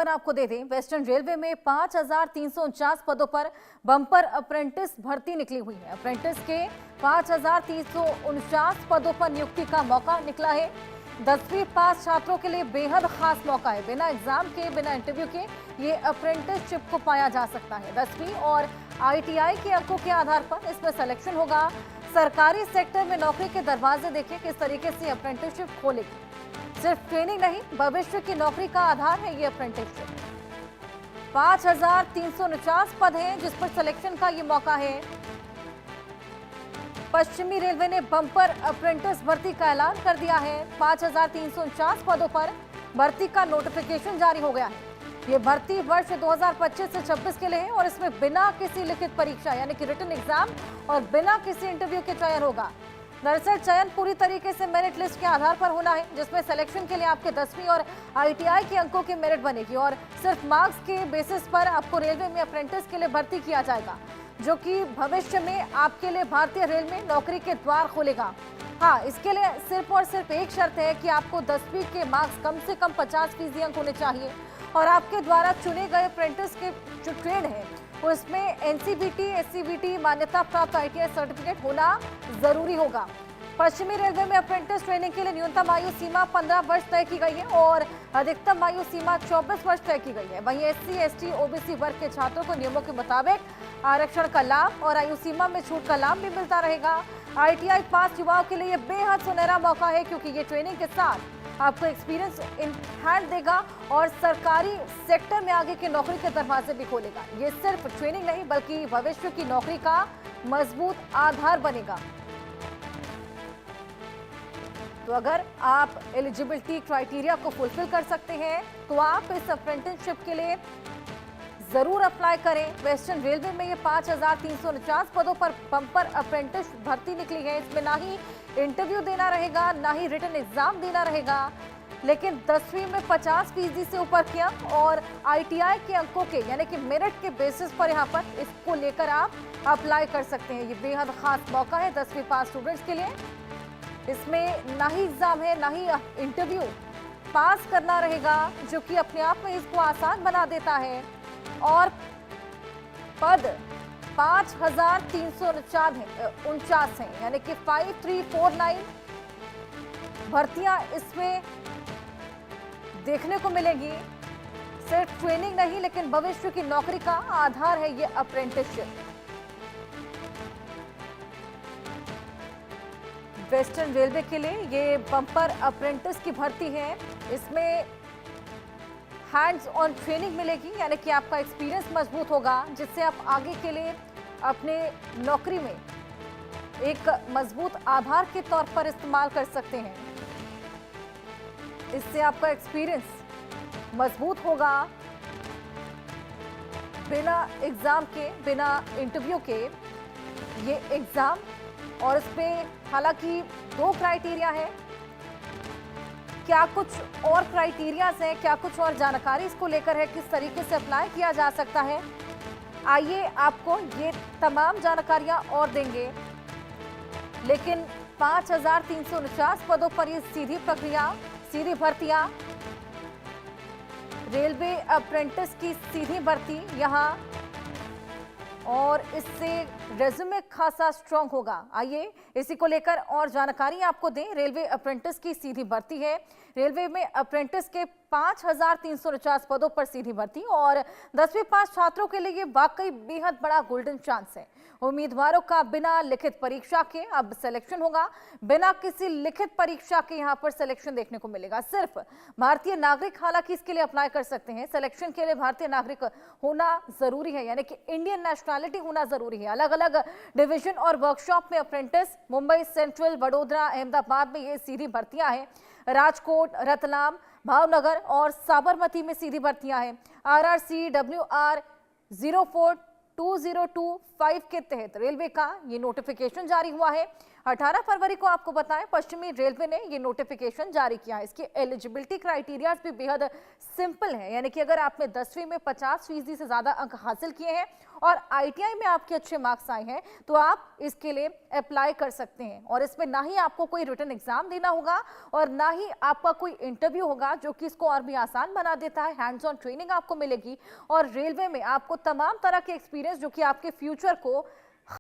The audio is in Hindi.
आपको दे दें, वेस्टर्न रेलवे में 5,349 पदों पर बम्पर अप्रेंटिस भर्ती निकली हुई है। अप्रेंटिस के 5,349 पदों पर नियुक्ति का मौका निकला है। 10वीं पास छात्रों के लिए बेहद खास मौका है। बिना एग्जाम के, बिना इंटरव्यू के ये अप्रेंटिसशिप को पाया जा सकता है। 10वीं और ITI के अंकों के आधार पर इसमें सिलेक्शन होगा। सरकारी सेक्टर में नौकरी के दरवाजे देखिए किस तरीके से अप्रेंटिसशिप खोलेगी। सिर्फ ट्रेनिंग नहीं, भविष्य की नौकरी का आधार है ये अप्रेंटिसशिप। 5,349 पद हैं जिस पर सिलेक्शन का ये मौका है। पश्चिमी रेलवे ने बम्पर अप्रेंटिस भर्ती का ऐलान कर दिया है। 5,349 पदों पर भर्ती का नोटिफिकेशन जारी हो गया है। ये भर्ती वर्ष 2025 से 26 के लिए है और इसमें बिना किसी लिखित परीक्षा यानी कि रिटन एग्जाम और बिना किसी इंटरव्यू के चयन होगा। दरअसल चयन पूरी तरीके से मेरिट लिस्ट के आधार पर होना है, जिसमें सिलेक्शन के लिए आपके 10वीं और ITI के अंकों की मेरिट बनेगी और सिर्फ मार्क्स के बेसिस पर आपको रेलवे में अप्रेंटिस के लिए भर्ती किया जाएगा, जो कि भविष्य में आपके लिए भारतीय रेल में नौकरी के द्वार खोलेगा। हाँ, इसके लिए सिर्फ और सिर्फ एक शर्त है कि आपको 10वीं के मार्क्स कम से कम 50% अंक होने चाहिए और आपके द्वारा चुने गए अप्रेंटिस के जो ट्रेड है उसमें NCVT, SCVT मान्यता प्राप्त ITI सर्टिफिकेट होना जरूरी होगा। पश्चिमी रेलवे में अप्रेंटिस ट्रेनिंग के लिए न्यूनतम आयु सीमा 15 वर्ष तय की गई है और अधिकतम आयु सीमा 24 वर्ष तय की गई है। वहीं SC, ST, OBC वर्ग के छात्रों को नियमों के मुताबिक आरक्षण का लाभ और आयु सीमा में छूट का लाभ भी मिलता रहेगा। ITI पास युवाओं के लिए बेहद सुनहरा मौका है, क्योंकि ये ट्रेनिंग के साथ आपको एक्सपीरियंस इन हैंड देगा और सरकारी सेक्टर में आगे के नौकरी के दरवाजे भी खोलेगा। ये सिर्फ ट्रेनिंग नहीं बल्कि भविष्य की नौकरी का मजबूत आधार बनेगा। तो अगर आप एलिजिबिलिटी क्राइटेरिया को फुलफिल कर सकते हैं तो आप इस अप्रेंटिसशिप के लिए जरूर अप्लाई करें। वेस्टर्न रेलवे में ये 5,349 पदों पर बम्पर अप्रेंटिस भर्ती निकली है। इसमें ना ही इंटरव्यू देना रहेगा, ना ही रिटन एग्जाम देना रहेगा, लेकिन 10वीं में 50% से ऊपर के अंक और ITI के अंकों के यानी कि मेरिट के बेसिस पर यहाँ पर इसको लेकर आप अप्लाई कर सकते हैं। ये बेहद खास मौका है 10वीं पास स्टूडेंट्स के लिए। इसमें ना ही एग्जाम है, ना ही इंटरव्यू, पास करना रहेगा, जो कि अपने आप में इसको आसान बना देता है। और पद 5,349 हैं, यानी कि 5349 भर्तियां इसमें देखने को मिलेगी। सिर्फ ट्रेनिंग नहीं लेकिन भविष्य की नौकरी का आधार है ये अप्रेंटिसशिप। वेस्टर्न रेलवे के लिए ये बम्पर अप्रेंटिस की भर्ती है। इसमें हैंड्स ऑन ट्रेनिंग मिलेगी, यानी कि आपका एक्सपीरियंस मजबूत होगा, जिससे आप आगे के लिए अपने नौकरी में एक मजबूत आधार के तौर पर इस्तेमाल कर सकते हैं। इससे आपका एक्सपीरियंस मजबूत होगा। बिना एग्जाम के, बिना इंटरव्यू के ये एग्जाम, और इसमें हालांकि 2 क्राइटेरिया है। क्या कुछ और क्राइटेरियाज हैं, क्या कुछ और जानकारी इसको लेकर है, किस तरीके से अप्लाई किया जा सकता है, आइए आपको ये तमाम जानकारियां और देंगे। लेकिन 5,349 पदों पर ये सीधी प्रक्रिया, सीधी भर्तियां, रेलवे अप्रेंटिस की सीधी भर्ती यहाँ, और इससे रेज्यूमे खासा स्ट्रांग होगा। आइए इसी को लेकर और जानकारी आपको दें। रेलवे अप्रेंटिस की सीधी भर्ती है। रेलवे में अप्रेंटिस के 5,349 पदों पर सीधी भर्ती और 10वीं पास छात्रों के लिए ये वाकई बेहद बड़ा गोल्डन चांस है। उम्मीदवारों का बिना लिखित परीक्षा के अब सिलेक्शन होगा। बिना किसी लिखित परीक्षा के यहाँ पर सिलेक्शन देखने को मिलेगा। सिर्फ भारतीय नागरिक हालांकि इसके लिए अप्लाई कर सकते हैं। सिलेक्शन के लिए भारतीय नागरिक होना जरूरी है, यानी कि इंडियन नेशनैलिटी होना जरूरी है। अलग अलग डिवीजन और वर्कशॉप में अप्रेंटिस मुंबई सेंट्रल, वडोदरा, अहमदाबाद में ये सीधी भर्तियां हैं। राजकोट, रतलाम, भावनगर और साबरमती में सीधी भर्तियां हैं। RRC WR 04202 5 के तहत रेलवे का ये नोटिफिकेशन जारी हुआ है। 18 फरवरी को आपको बताएं पश्चिमी रेलवे ने ये नोटिफिकेशन जारी किया है। इसकी एलिजिबिलिटी क्राइटेरियाज भी बेहद सिंपल है, यानी कि अगर आपने 10वीं में 50% से ज्यादा अंक हासिल किए हैं और आईटीआई में आपके अच्छे मार्क्स आए हैं तो आप इसके लिए अप्लाई कर सकते हैं। और इसमें ना ही आपको कोई रिटन एग्जाम देना होगा और ना ही आपका कोई इंटरव्यू होगा, जो कि इसको और भी आसान बना देता है। हैंड्स ऑन ट्रेनिंग आपको मिलेगी और रेलवे में आपको तमाम तरह के एक्सपीरियंस जो कि आपके फ्यूचर को